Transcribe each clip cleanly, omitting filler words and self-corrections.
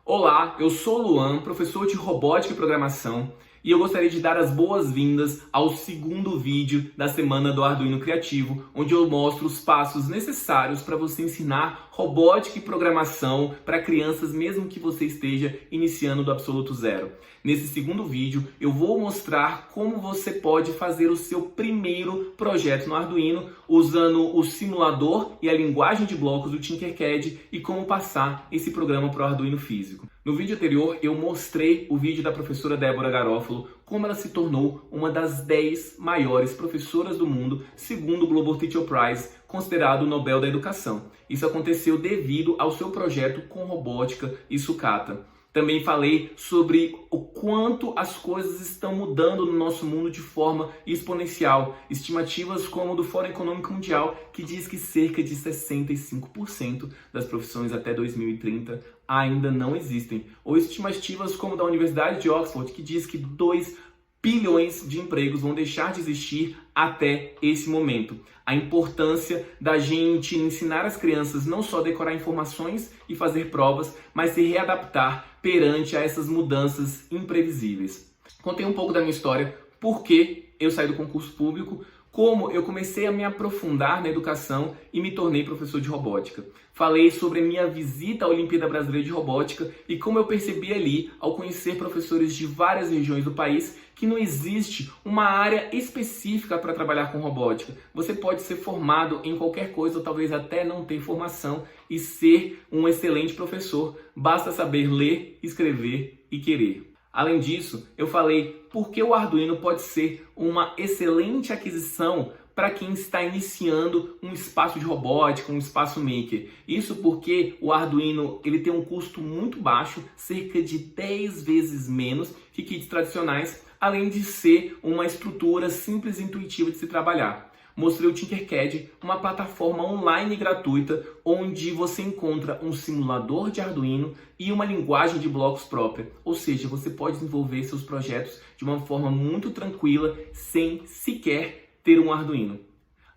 Olá, eu sou o Luan, professor de Robótica e Programação, e eu gostaria de dar as boas-vindas ao segundo vídeo da Semana do Arduino Criativo, onde eu mostro os passos necessários para você ensinar robótica e programação para crianças, mesmo que você esteja iniciando do absoluto zero. Nesse segundo vídeo, eu vou mostrar como você pode fazer o seu primeiro projeto no Arduino, usando o simulador e a linguagem de blocos do Tinkercad e como passar esse programa para o Arduino físico. No vídeo anterior, eu mostrei o vídeo da professora Débora Garofalo, como ela se tornou uma das 10 maiores professoras do mundo, segundo o Global Teacher Prize, considerado o Nobel da Educação. Isso aconteceu devido ao seu projeto com robótica e sucata. Também falei sobre o quanto as coisas estão mudando no nosso mundo de forma exponencial. Estimativas como do Fórum Econômico Mundial, que diz que cerca de 65% das profissões até 2030 ainda não existem. Ou estimativas como da Universidade de Oxford, que diz que 2 bilhões de empregos vão deixar de existir até esse momento. A importância da gente ensinar as crianças não só a decorar informações e fazer provas, mas se readaptar perante a essas mudanças imprevisíveis. Contei um pouco da minha história, por que eu saí do concurso público, como eu comecei a me aprofundar na educação e me tornei professor de robótica. Falei sobre a minha visita à Olimpíada Brasileira de Robótica e como eu percebi ali, ao conhecer professores de várias regiões do país, que não existe uma área específica para trabalhar com robótica. Você pode ser formado em qualquer coisa ou talvez até não ter formação e ser um excelente professor. Basta saber ler, escrever e querer. Além disso, eu falei por que o Arduino pode ser uma excelente aquisição para quem está iniciando um espaço de robótica, um espaço maker. Isso porque o Arduino ele tem um custo muito baixo, cerca de 10 vezes menos que kits tradicionais, além de ser uma estrutura simples e intuitiva de se trabalhar. Mostrei o Tinkercad, uma plataforma online gratuita onde você encontra um simulador de Arduino e uma linguagem de blocos própria. Ou seja, você pode desenvolver seus projetos de uma forma muito tranquila, sem sequer ter um Arduino.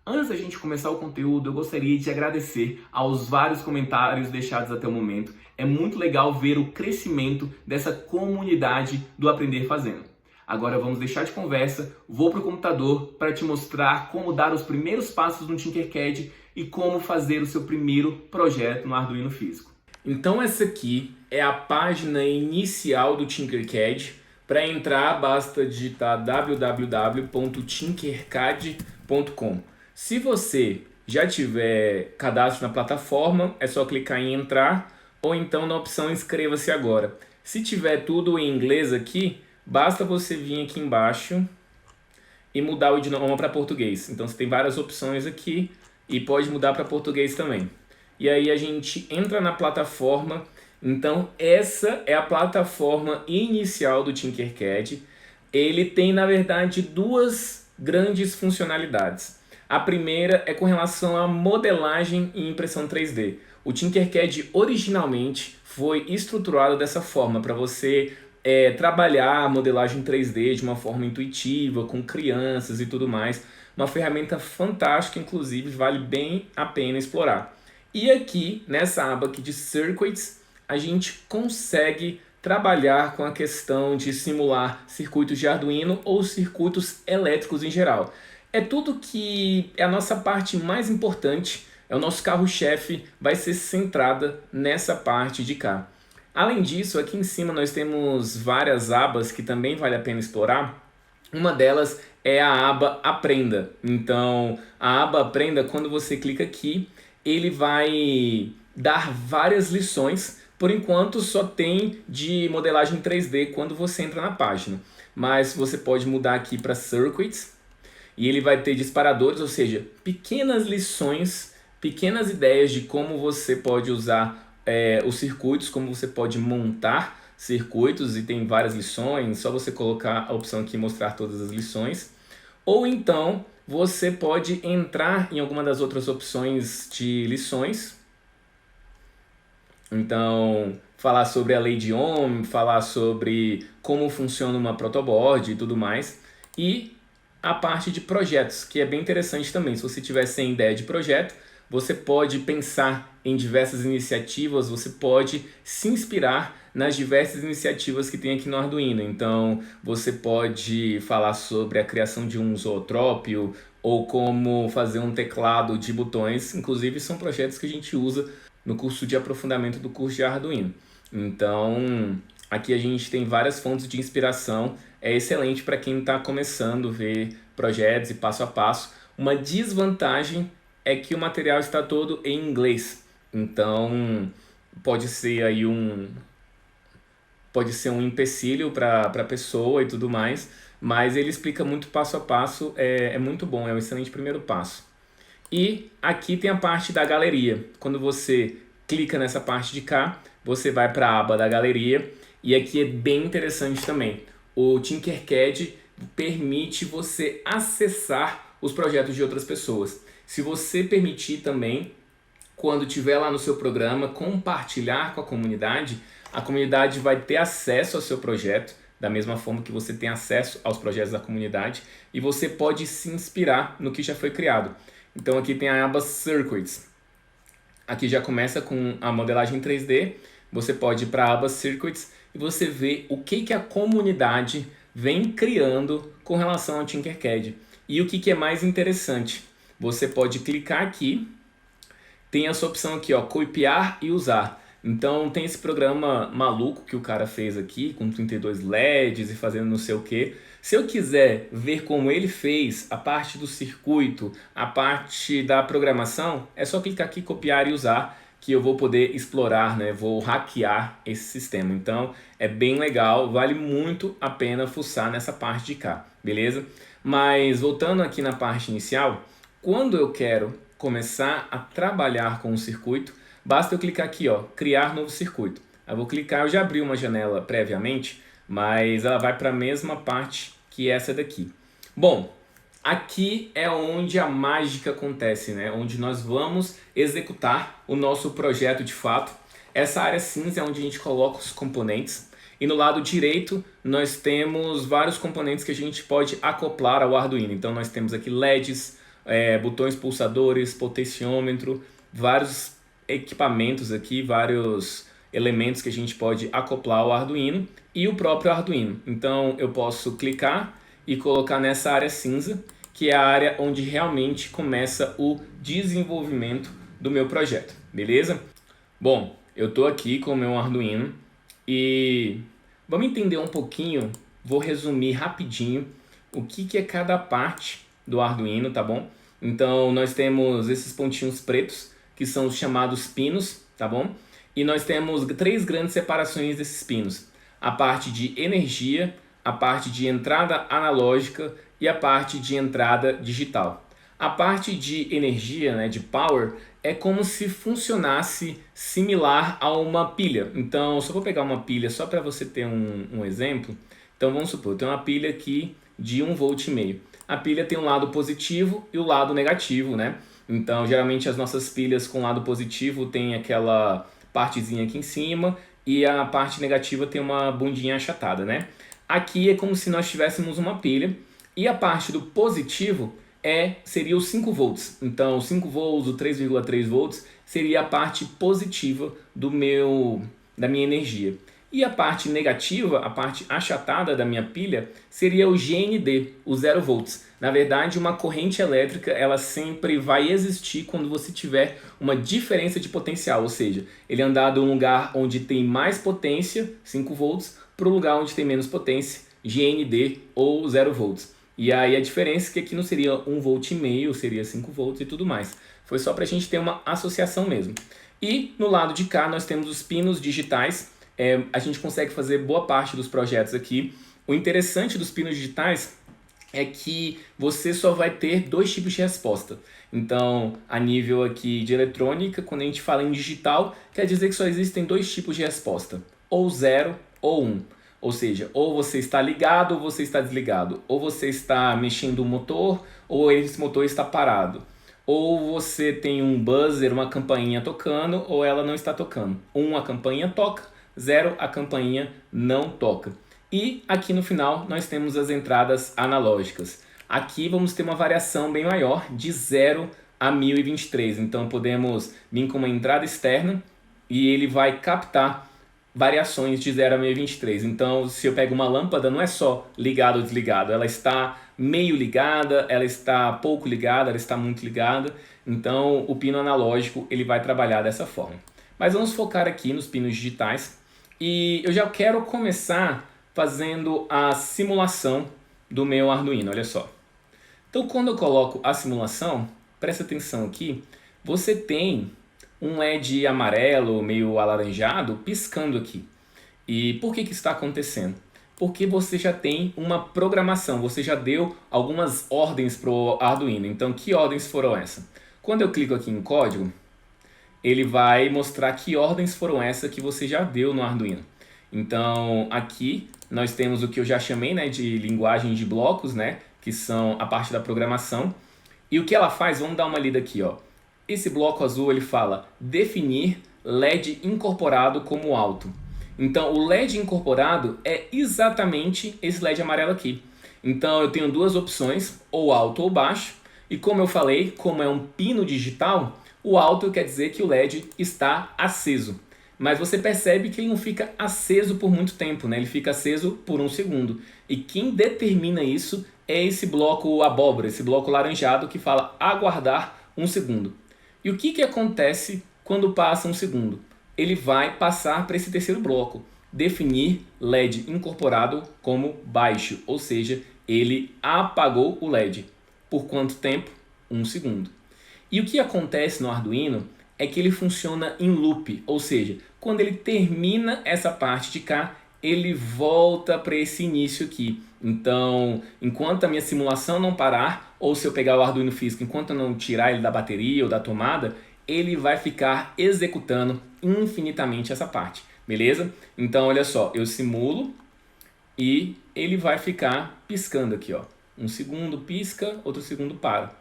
Antes da gente começar o conteúdo, eu gostaria de agradecer aos vários comentários deixados até o momento. É muito legal ver o crescimento dessa comunidade do Aprender Fazendo. Agora vamos deixar de conversa, vou para o computador para te mostrar como dar os primeiros passos no Tinkercad e como fazer o seu primeiro projeto no Arduino físico. Então essa aqui é a página inicial do Tinkercad. Para entrar basta digitar www.tinkercad.com. Se você já tiver cadastro na plataforma, é só clicar em entrar ou então na opção inscreva-se agora. Se tiver tudo em inglês aqui, basta você vir aqui embaixo e mudar o idioma para português. Então você tem várias opções aqui e pode mudar para português também. E aí a gente entra na plataforma. Então essa é a plataforma inicial do Tinkercad. Ele tem na verdade duas grandes funcionalidades. A primeira é com relação à modelagem e impressão 3D. O Tinkercad originalmente foi estruturado dessa forma para você trabalhar a modelagem 3D de uma forma intuitiva, com crianças e tudo mais. Uma ferramenta fantástica, inclusive, vale bem a pena explorar. E aqui, nessa aba aqui de Circuits, a gente consegue trabalhar com a questão de simular circuitos de Arduino ou circuitos elétricos em geral. É tudo que é a nossa parte mais importante, é o nosso carro-chefe, vai ser centrada nessa parte de cá. Além disso, aqui em cima nós temos várias abas que também vale a pena explorar. Uma delas é a aba Aprenda. Então, a aba Aprenda, quando você clica aqui, ele vai dar várias lições. Por enquanto, só tem de modelagem 3D quando você entra na página. Mas você pode mudar aqui para Circuits e ele vai ter disparadores, ou seja, pequenas lições, pequenas ideias de como você pode usar os circuitos, como você pode montar circuitos, e tem várias lições, só você colocar a opção aqui mostrar todas as lições. Ou então você pode entrar em alguma das outras opções de lições. Então, falar sobre a lei de Ohm, falar sobre como funciona uma protoboard e tudo mais. E a parte de projetos, que é bem interessante também. Se você tiver sem ideia de projeto, você pode pensar em diversas iniciativas, você pode se inspirar nas diversas iniciativas que tem aqui no Arduino. Então, você pode falar sobre a criação de um zootrópio ou como fazer um teclado de botões. Inclusive, são projetos que a gente usa no curso de aprofundamento do curso de Arduino. Então, aqui a gente tem várias fontes de inspiração. É excelente para quem está começando a ver projetos e passo a passo. Uma desvantagem é que o material está todo em inglês. Então, pode ser aí pode ser um empecilho para a pessoa e tudo mais, mas ele explica muito passo a passo, é muito bom, é um excelente primeiro passo. E aqui tem a parte da galeria. Quando você clica nessa parte de cá, você vai para a aba da galeria e aqui é bem interessante também. O Tinkercad permite você acessar os projetos de outras pessoas. Se você permitir também, quando tiver lá no seu programa, compartilhar com a comunidade vai ter acesso ao seu projeto, da mesma forma que você tem acesso aos projetos da comunidade, e você pode se inspirar no que já foi criado. Então aqui tem a aba Circuits. Aqui já começa com a modelagem 3D, você pode ir para a aba Circuits e você vê o que a comunidade vem criando com relação ao Tinkercad. E o que é mais interessante, você pode clicar aqui, tem essa opção aqui, ó, copiar e usar. Então tem esse programa maluco que o cara fez aqui, com 32 LEDs e fazendo não sei o que. Se eu quiser ver como ele fez a parte do circuito, a parte da programação, é só clicar aqui, copiar e usar, que eu vou poder explorar, né? Vou hackear esse sistema. Então é bem legal, vale muito a pena fuçar nessa parte de cá, beleza? Mas voltando aqui na parte inicial, quando eu quero começar a trabalhar com o circuito, basta eu clicar aqui, ó, criar novo circuito. Eu vou clicar, eu já abri uma janela previamente, mas ela vai para a mesma parte que essa daqui. Bom, aqui é onde a mágica acontece, né? Onde nós vamos executar o nosso projeto de fato. Essa área cinza é onde a gente coloca os componentes. E no lado direito nós temos vários componentes que a gente pode acoplar ao Arduino. Então nós temos aqui LEDs, botões pulsadores, potenciômetro, vários equipamentos aqui, vários elementos que a gente pode acoplar ao Arduino e o próprio Arduino. Então eu posso clicar e colocar nessa área cinza, que é a área onde realmente começa o desenvolvimento do meu projeto, beleza? Bom, eu estou aqui com o meu Arduino e vamos entender um pouquinho, vou resumir rapidinho o que é cada parte do Arduino, tá bom? Então nós temos esses pontinhos pretos, que são os chamados pinos, tá bom? E nós temos 3 grandes separações desses pinos. A parte de energia, a parte de entrada analógica e a parte de entrada digital. A parte de energia, né, de power, é como se funcionasse similar a uma pilha. Então, só vou pegar uma pilha só para você ter um exemplo. Então, vamos supor, eu tenho uma pilha aqui de 1,5 volt. A pilha tem um lado positivo e o lado negativo, né? Então, geralmente as nossas pilhas com lado positivo tem aquela partezinha aqui em cima e a parte negativa tem uma bundinha achatada, né? Aqui é como se nós tivéssemos uma pilha e a parte do positivo seria os 5 volts. Então, 5 volts, o 3,3 volts seria a parte positiva da minha energia. E a parte negativa, a parte achatada da minha pilha, seria o GND, o 0 volts. Na verdade, uma corrente elétrica, ela sempre vai existir quando você tiver uma diferença de potencial, ou seja, ele andar de um lugar onde tem mais potência, 5 volts, para um lugar onde tem menos potência, GND ou 0 volts. E aí a diferença é que aqui não seria 1,5 volt, seria 5 volts e tudo mais. Foi só para a gente ter uma associação mesmo. E no lado de cá nós temos os pinos digitais. A gente consegue fazer boa parte dos projetos aqui. O interessante dos pinos digitais é que você só vai ter 2 tipos de resposta. Então, a nível aqui de eletrônica, quando a gente fala em digital, quer dizer que só existem 2 tipos de resposta, ou 0 ou 1. Ou seja, ou você está ligado ou você está desligado. Ou você está mexendo o motor ou esse motor está parado. Ou você tem um buzzer, uma campainha tocando ou ela não está tocando. 1, a campainha toca, 0, a campainha não toca. E aqui no final nós temos as entradas analógicas. Aqui vamos ter uma variação bem maior, de 0 a 1023. Então podemos vir com uma entrada externa e ele vai captar variações de 0 a meio 23. Então, se eu pego uma lâmpada, não é só ligado ou desligado, ela está meio ligada, ela está pouco ligada, ela está muito ligada. Então, o pino analógico ele vai trabalhar dessa forma. Mas vamos focar aqui nos pinos digitais e eu já quero começar fazendo a simulação do meu Arduino, olha só. Então, quando eu coloco a simulação, presta atenção aqui, você tem um LED amarelo, meio alaranjado, piscando aqui. E por que isso está acontecendo? Porque você já tem uma programação, você já deu algumas ordens para o Arduino. Então, que ordens foram essas? Quando eu clico aqui em código, ele vai mostrar que ordens foram essas que você já deu no Arduino. Então, aqui nós temos o que eu já chamei, né, de linguagem de blocos, né, que são a parte da programação. E o que ela faz? Vamos dar uma lida aqui, ó. Esse bloco azul ele fala definir LED incorporado como alto. Então o LED incorporado é exatamente esse LED amarelo aqui. Então eu tenho duas opções, ou alto ou baixo. E como eu falei, como é um pino digital, o alto quer dizer que o LED está aceso. Mas você percebe que ele não fica aceso por muito tempo, né? Ele fica aceso por 1 segundo. E quem determina isso é esse bloco abóbora, esse bloco laranjado que fala aguardar 1 segundo. E o que acontece quando passa 1 segundo? Ele vai passar para esse terceiro bloco, definir LED incorporado como baixo, ou seja, ele apagou o LED. Por quanto tempo? 1 segundo. E o que acontece no Arduino é que ele funciona em loop, ou seja, quando ele termina essa parte de cá, ele volta para esse início aqui. Então, enquanto a minha simulação não parar, ou se eu pegar o Arduino físico, enquanto eu não tirar ele da bateria ou da tomada, ele vai ficar executando infinitamente essa parte, beleza? Então, olha só, eu simulo e ele vai ficar piscando aqui, ó. 1 segundo pisca, outro segundo para.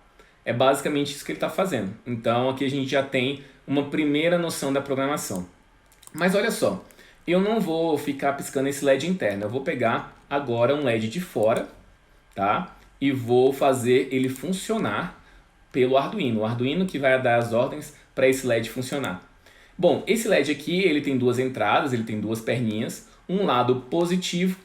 É basicamente isso que ele está fazendo. Então, aqui a gente já tem uma primeira noção da programação. Mas olha só, eu não vou ficar piscando esse LED interno, eu vou pegar agora um LED de fora, tá? E vou fazer ele funcionar pelo Arduino. O Arduino que vai dar as ordens para esse LED funcionar. Bom, esse LED aqui ele tem duas entradas, ele tem duas perninhas, um lado positivo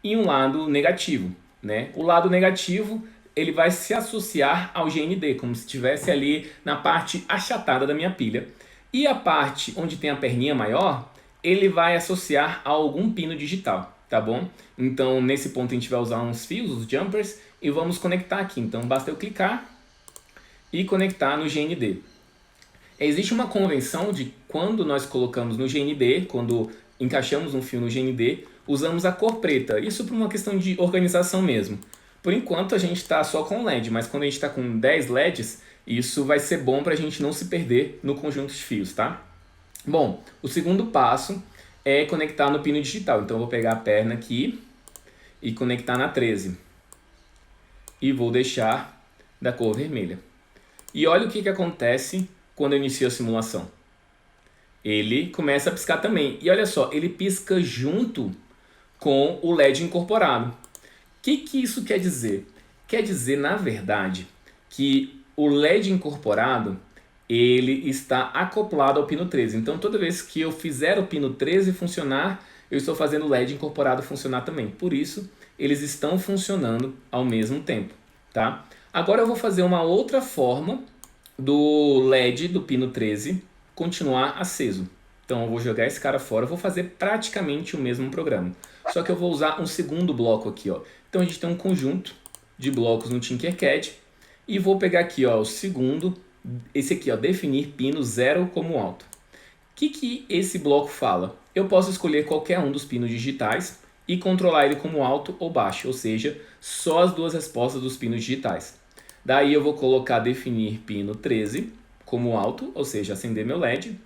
e um lado negativo, né? O lado negativo ele vai se associar ao GND, como se estivesse ali na parte achatada da minha pilha. E a parte onde tem a perninha maior, ele vai associar a algum pino digital, tá bom? Então, nesse ponto a gente vai usar uns fios, os jumpers, e vamos conectar aqui. Então, basta eu clicar e conectar no GND. Existe uma convenção de quando nós colocamos no GND, quando encaixamos um fio no GND, usamos a cor preta. Isso por uma questão de organização mesmo. Por enquanto a gente está só com LED, mas quando a gente está com 10 LEDs, isso vai ser bom para a gente não se perder no conjunto de fios, tá? Bom, o segundo passo é conectar no pino digital. Então eu vou pegar a perna aqui e conectar na 13. E vou deixar da cor vermelha. E olha o que acontece quando eu inicio a simulação. Ele começa a piscar também. E olha só, ele pisca junto com o LED incorporado. O que isso quer dizer? Quer dizer, na verdade, que o LED incorporado ele está acoplado ao pino 13. Então, toda vez que eu fizer o pino 13 funcionar, eu estou fazendo o LED incorporado funcionar também. Por isso, eles estão funcionando ao mesmo tempo, tá? Agora eu vou fazer uma outra forma do LED do pino 13 continuar aceso. Então, eu vou jogar esse cara fora, eu vou fazer praticamente o mesmo programa. Só que eu vou usar um segundo bloco aqui, ó. Então, a gente tem um conjunto de blocos no Tinkercad e vou pegar aqui, ó, o segundo, esse aqui, ó, definir pino 0 como alto. O que esse bloco fala? Eu posso escolher qualquer um dos pinos digitais e controlar ele como alto ou baixo, ou seja, só as duas respostas dos pinos digitais. Daí eu vou colocar definir pino 13 como alto, ou seja, acender meu LED.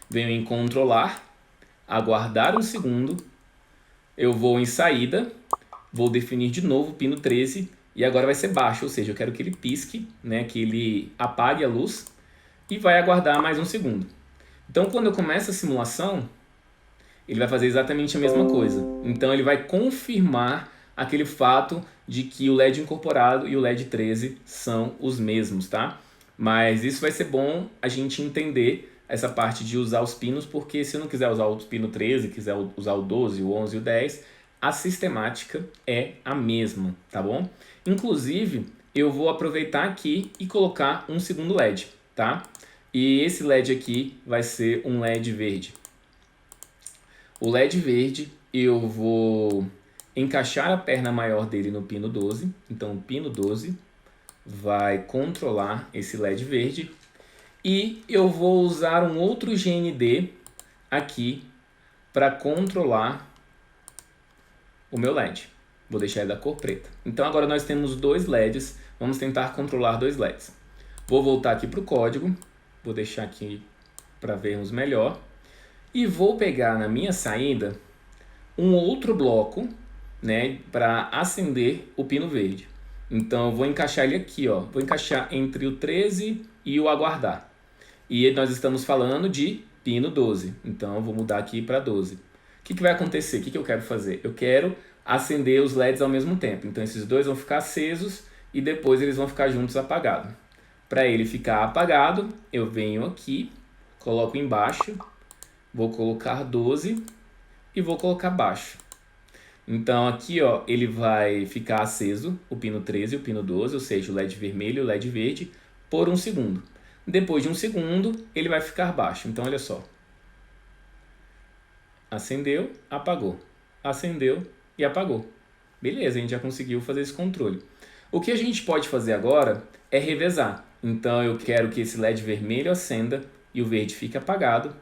Venho em controlar, aguardar 1 segundo, eu vou em saída, vou definir de novo o pino 13 e agora vai ser baixo, ou seja, eu quero que ele pisque, né, que ele apague a luz e vai aguardar mais 1 segundo. Então, quando eu começo a simulação, ele vai fazer exatamente a mesma coisa. Então, ele vai confirmar aquele fato de que o LED incorporado e o LED 13 são os mesmos, tá? Mas isso vai ser bom a gente entender essa parte de usar os pinos, porque se eu não quiser usar o pino 13, quiser usar o 12, o 11 e o 10, a sistemática é a mesma, tá bom? Inclusive, eu vou aproveitar aqui e colocar um segundo LED, tá? E esse LED aqui vai ser um LED verde. O LED verde, eu vou encaixar a perna maior dele no pino 12. Então, o pino 12 vai controlar esse LED verde. E eu vou usar um outro GND aqui para controlar o meu LED. Vou deixar ele da cor preta. Então, agora nós temos dois LEDs. Vamos tentar controlar dois LEDs. Vou voltar aqui para o código. Vou deixar aqui para vermos melhor. E vou pegar na minha saída um outro bloco, né, para acender o pino verde. Então eu vou encaixar ele aqui, ó. Vou encaixar entre o 13 e o aguardar. E nós estamos falando de pino 12. Então eu vou mudar aqui para 12. O que vai acontecer? O que eu quero fazer? Eu quero acender os LEDs ao mesmo tempo. Então esses dois vão ficar acesos e depois eles vão ficar juntos apagados. Para ele ficar apagado, eu venho aqui, coloco embaixo, vou colocar 12 e vou colocar baixo. Então aqui, ó, ele vai ficar aceso, o pino 13 e o pino 12, ou seja, o LED vermelho e o LED verde, por 1 segundo. Depois de 1 segundo, ele vai ficar baixo. Então olha só. Acendeu, apagou. Acendeu e apagou. Beleza, a gente já conseguiu fazer esse controle. O que a gente pode fazer agora é revezar. Então eu quero que esse LED vermelho acenda e o verde fique apagado.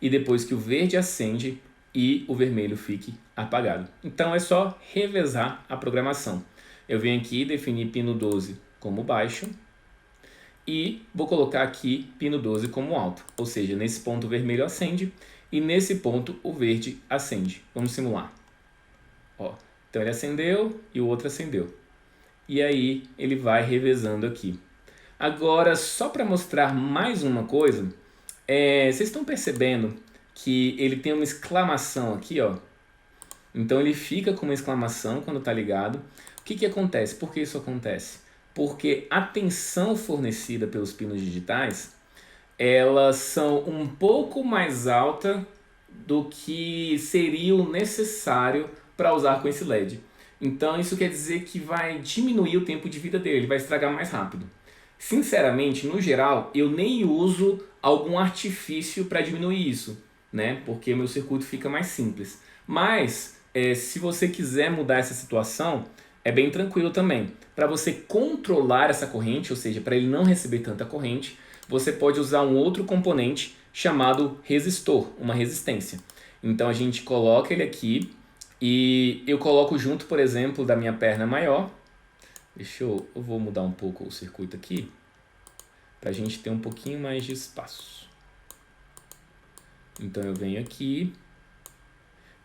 E depois que o verde acende e o vermelho fique apagado. Então é só revezar a programação. Eu venho aqui definir pino 12 como baixo e vou colocar aqui pino 12 como alto. Ou seja, nesse ponto o vermelho acende e nesse ponto o verde acende. Vamos simular. Ó, então ele acendeu e o outro acendeu. E aí ele vai revezando aqui. Agora, só para mostrar mais uma coisa, vocês estão percebendo que ele tem uma exclamação aqui, ó. Então ele fica com uma exclamação quando está ligado. O que acontece? Por que isso acontece? Porque a tensão fornecida pelos pinos digitais, elas são um pouco mais alta do que seria o necessário para usar com esse LED. Então isso quer dizer que vai diminuir o tempo de vida dele, ele vai estragar mais rápido. Sinceramente, no geral, eu nem uso algum artifício para diminuir isso, né? Porque meu circuito fica mais simples. Mas, se você quiser mudar essa situação, é bem tranquilo também. Para você controlar essa corrente, ou seja, para ele não receber tanta corrente, você pode usar um outro componente chamado resistor, uma resistência. Então a gente coloca ele aqui e eu coloco junto, por exemplo, da minha perna maior. Eu vou mudar um pouco o circuito aqui, para a gente ter um pouquinho mais de espaço. Então eu venho aqui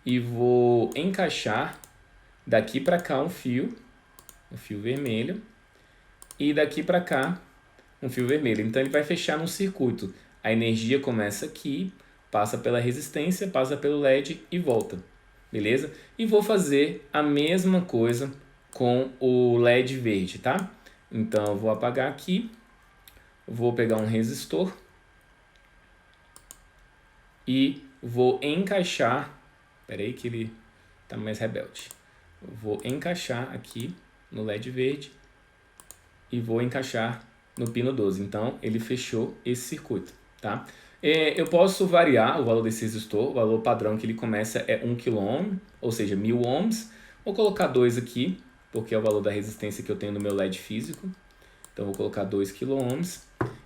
e vou encaixar daqui para cá um fio vermelho, e daqui para cá um fio vermelho. Então ele vai fechar num circuito. A energia começa aqui, passa pela resistência, passa pelo LED e volta. Beleza? E vou fazer a mesma coisa com o LED verde, tá? Então eu vou apagar aqui, vou pegar um resistor e vou encaixar. Espera aí que ele tá mais rebelde. Vou encaixar aqui no LED verde e vou encaixar no pino 12. Então ele fechou esse circuito, tá? Eu posso variar o valor desse resistor. O valor padrão que ele começa é 1 kΩ, ou seja, 1000 ohms. Vou colocar 2 aqui, porque é o valor da resistência que eu tenho no meu LED físico. Então vou colocar 2 kΩ.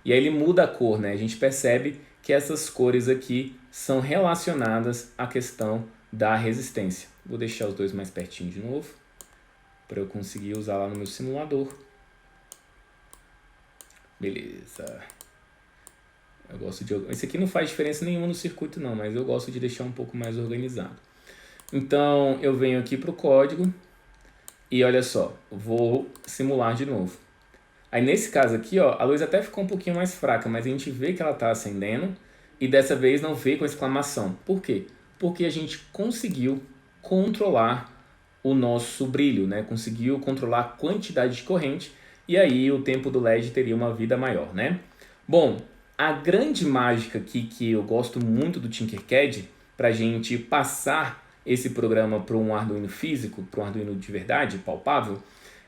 E aí ele muda a cor, né? A gente percebe que essas cores aqui são relacionadas à questão da resistência. Vou deixar os dois mais pertinho de novo, para eu conseguir usar lá no meu simulador. Beleza. Eu gosto de... Esse aqui não faz diferença nenhuma no circuito não, mas eu gosto de deixar um pouco mais organizado. Então eu venho aqui para o código e olha só, vou simular de novo. Aí nesse caso aqui, ó, a luz até ficou um pouquinho mais fraca, mas a gente vê que ela está acendendo e dessa vez não veio com exclamação. Por quê? Porque a gente conseguiu controlar o nosso brilho, né? Conseguiu controlar a quantidade de corrente e aí o tempo do LED teria uma vida maior, né? Bom, A grande mágica aqui que eu gosto muito do Tinkercad para a gente passar esse programa para um Arduino físico, para um Arduino de verdade, palpável,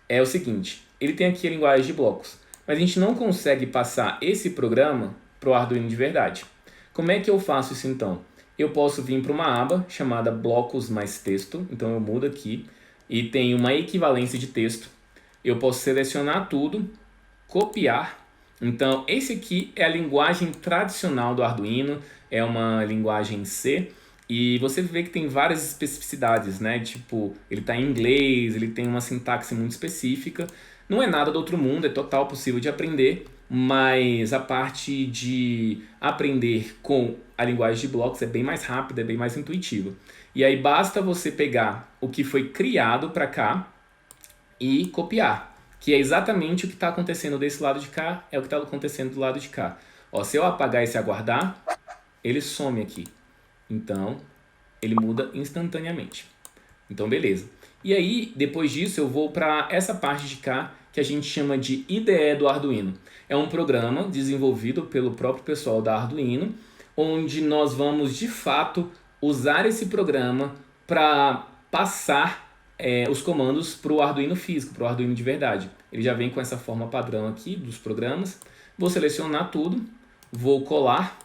é o seguinte: ele tem aqui a linguagem de blocos, mas a gente não consegue passar esse programa para o Arduino de verdade. Como é que eu faço isso então? Eu posso vir para uma aba chamada blocos mais texto, então eu mudo aqui e tem uma equivalência de texto. Eu posso selecionar tudo, copiar. Então esse aqui é a linguagem tradicional do Arduino, é uma linguagem C. E você vê que tem várias especificidades, né? Tipo, ele está em inglês, ele tem uma sintaxe muito específica. Não é nada do outro mundo, é total possível de aprender, mas a parte de aprender com a linguagem de blocos é bem mais rápida, é bem mais intuitiva. E aí basta você pegar o que foi criado para cá e copiar, que é exatamente o que está acontecendo desse lado de cá, é o que está acontecendo do lado de cá. Ó, se eu apagar esse aguardar, ele some aqui. Então, ele muda instantaneamente. Então, beleza. E aí, depois disso, eu vou para essa parte de cá, que a gente chama de IDE do Arduino. É um programa desenvolvido pelo próprio pessoal da Arduino, onde nós vamos, de fato, usar esse programa para passar os comandos para o Arduino físico, para o Arduino de verdade. Ele já vem com essa forma padrão aqui dos programas. Vou selecionar tudo, vou colar,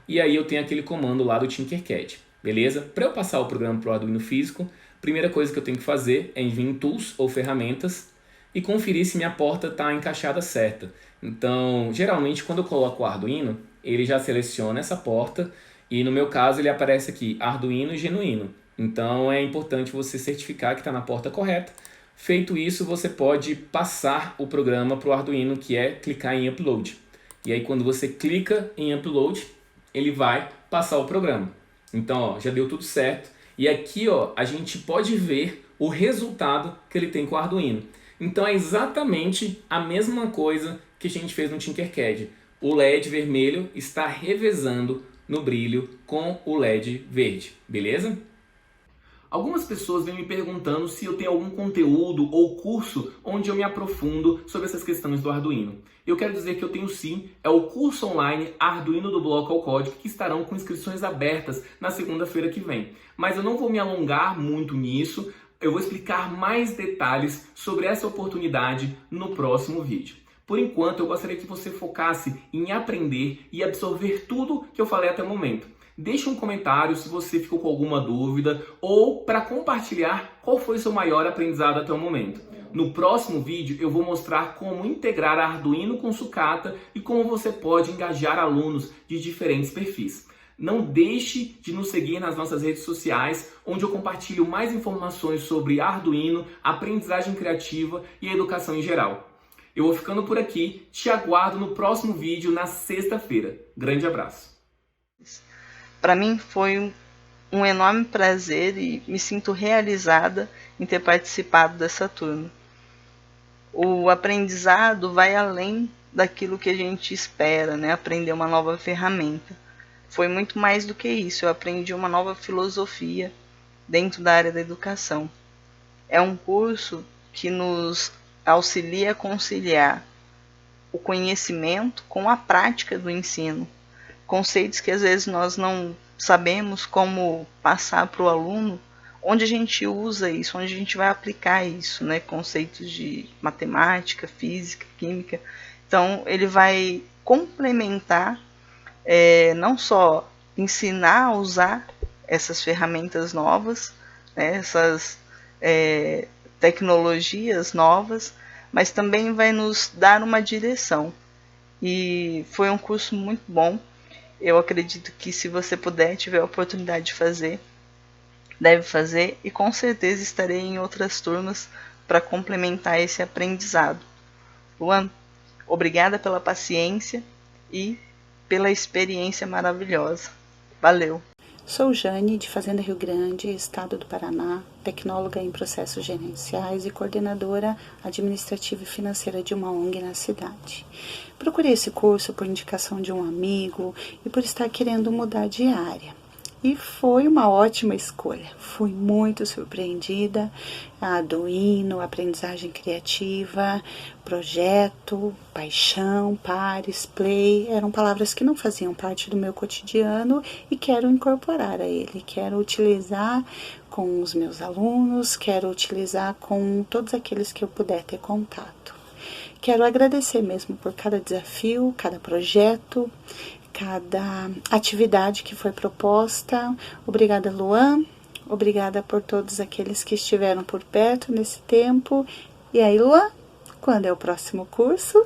e aí eu tenho aquele comando lá do Tinkercad, beleza? Para eu passar o programa para o Arduino físico, a primeira coisa que eu tenho que fazer é vir em Tools ou Ferramentas e conferir se minha porta está encaixada certa. Então, geralmente, quando eu coloco o Arduino, ele já seleciona essa porta e no meu caso ele aparece aqui, Arduino Genuíno. Então, é importante você certificar que está na porta correta. Feito isso, você pode passar o programa para o Arduino, que é clicar em Upload. E aí, quando você clica em Upload, ele vai passar o programa. Então, ó, já deu tudo certo. E aqui, ó, a gente pode ver o resultado que ele tem com o Arduino. Então é exatamente a mesma coisa que a gente fez no Tinkercad. O LED vermelho está revezando no brilho com o LED verde, beleza? Algumas pessoas vêm me perguntando se eu tenho algum conteúdo ou curso onde eu me aprofundo sobre essas questões do Arduino. Eu quero dizer que eu tenho sim, é o curso online Arduino do Bloco ao Código, que estarão com inscrições abertas na segunda-feira que vem. Mas eu não vou me alongar muito nisso, eu vou explicar mais detalhes sobre essa oportunidade no próximo vídeo. Por enquanto, eu gostaria que você focasse em aprender e absorver tudo que eu falei até o momento. Deixe um comentário se você ficou com alguma dúvida ou para compartilhar qual foi seu maior aprendizado até o momento. No próximo vídeo eu vou mostrar como integrar Arduino com sucata e como você pode engajar alunos de diferentes perfis. Não deixe de nos seguir nas nossas redes sociais, onde eu compartilho mais informações sobre Arduino, aprendizagem criativa e educação em geral. Eu vou ficando por aqui, te aguardo no próximo vídeo na sexta-feira. Grande abraço! Para mim foi um enorme prazer e me sinto realizada em ter participado dessa turma. O aprendizado vai além daquilo que a gente espera, né? Aprender uma nova ferramenta. Foi muito mais do que isso, eu aprendi uma nova filosofia dentro da área da educação. É um curso que nos auxilia a conciliar o conhecimento com a prática do ensino. Conceitos que às vezes nós não sabemos como passar para o aluno, onde a gente usa isso, onde a gente vai aplicar isso, né? Conceitos de matemática, física, química. Então, ele vai complementar, não só ensinar a usar essas ferramentas novas, né? Essas tecnologias novas, mas também vai nos dar uma direção. E foi um curso muito bom. Eu acredito que se você puder, tiver a oportunidade de fazer, deve fazer, e com certeza estarei em outras turmas para complementar esse aprendizado. Luan, obrigada pela paciência e pela experiência maravilhosa. Valeu! Sou Jane, de Fazenda Rio Grande, Estado do Paraná, tecnóloga em processos gerenciais e coordenadora administrativa e financeira de uma ONG na cidade. Procurei esse curso por indicação de um amigo e por estar querendo mudar de área. E foi uma ótima escolha. Fui muito surpreendida. Arduino, aprendizagem criativa, projeto, paixão, pares, play, eram palavras que não faziam parte do meu cotidiano e quero incorporar a ele. Quero utilizar com os meus alunos, quero utilizar com todos aqueles que eu puder ter contato. Quero agradecer mesmo por cada desafio, cada projeto, cada atividade que foi proposta. Obrigada, Luan. Obrigada por todos aqueles que estiveram por perto nesse tempo. E aí, Luan, quando é o próximo curso?